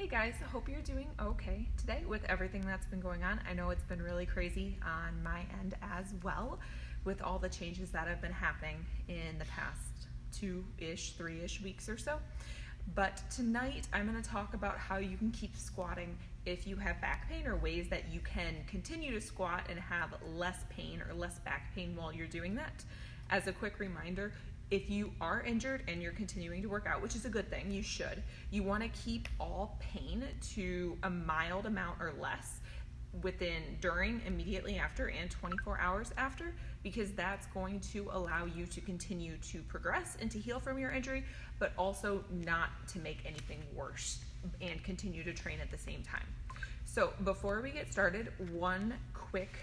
Hey guys, I hope you're doing okay today with everything that's been going on. I know it's been really crazy on my end as well with all the changes that have been happening in the past 2-ish, 3-ish weeks or so. But tonight I'm going to talk about how you can keep squatting if you have back pain, or ways that you can continue to squat and have less pain or less back pain while you're doing that. As a quick reminder, if you are injured and you're continuing to work out, which is a good thing, you should, you want to keep all pain to a mild amount or less during, immediately after, and 24 hours after, because that's going to allow you to continue to progress and to heal from your injury, but also not to make anything worse and continue to train at the same time. So before we get started, one quick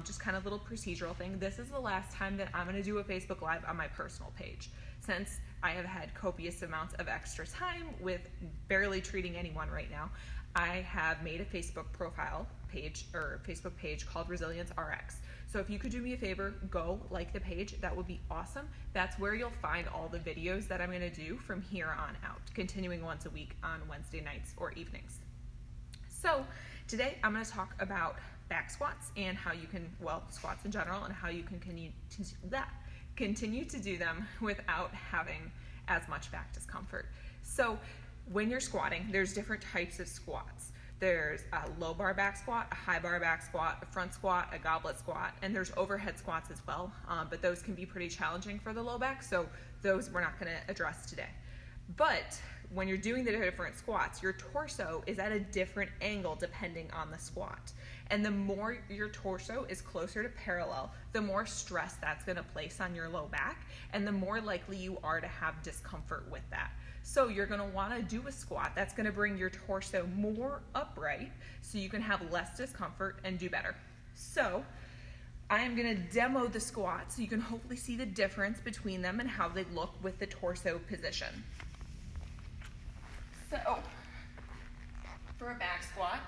just kind of little procedural thing. This is the last time that I'm going to do a Facebook Live on my personal page, since I have had copious amounts of extra time with barely treating anyone right now. I have made a Facebook page called Resilience RX. So if you could do me a favor, go like the page. That would be awesome. That's where you'll find all the videos that I'm going to do from here on out, continuing once a week on Wednesday nights or evenings. So today I'm going to talk about back squats and how you can, squats in general, and how you can continue to do them without having as much back discomfort. So when you're squatting, there's different types of squats. There's a low bar back squat, a high bar back squat, a front squat, a goblet squat, and there's overhead squats as well, but those can be pretty challenging for the low back, so those we're not going to address today. But when you're doing the different squats, your torso is at a different angle depending on the squat. And the more your torso is closer to parallel, the more stress that's going to place on your low back, and the more likely you are to have discomfort with that. So you're going to want to do a squat that's going to bring your torso more upright so you can have less discomfort and do better. So I am going to demo the squat so you can hopefully see the difference between them and how they look with the torso position. So for a back squat,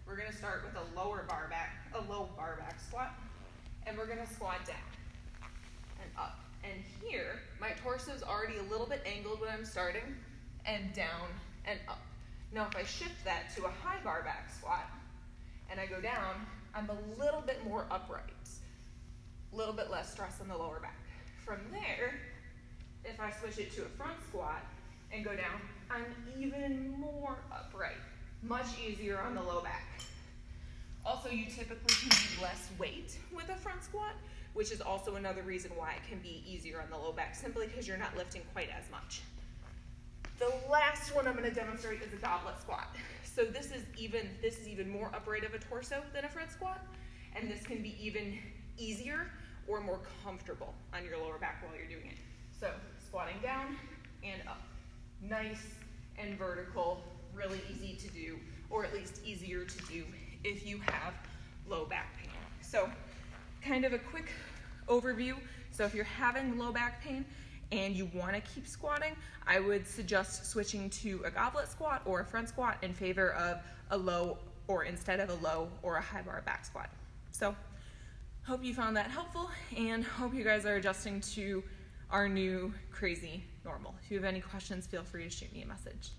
we're going to start with a low bar back squat, and we're going to squat down and up. And here, my torso is already a little bit angled when I'm starting, and down and up. Now if I shift that to a high bar back squat and I go down, I'm a little bit more upright, a little bit less stress on the lower back. From there, if I switch it to a front squat and go down, I'm even more upright, much easier on the low back. Also, you typically can use less weight with a front squat, which is also another reason why it can be easier on the low back, simply because you're not lifting quite as much. The last one I'm going to demonstrate is a goblet squat. So this is even more upright of a torso than a front squat, and this can be even easier or more comfortable on your lower back while you're doing it. So squatting down and up. Nice and vertical, really easy to do, or at least easier to do if you have low back pain. So kind of a quick overview. So if you're having low back pain and you want to keep squatting, I would suggest switching to a goblet squat or a front squat in favor of instead of a low or a high bar back squat. So hope you found that helpful, and hope you guys are adjusting to our new crazy normal. If you have any questions, feel free to shoot me a message.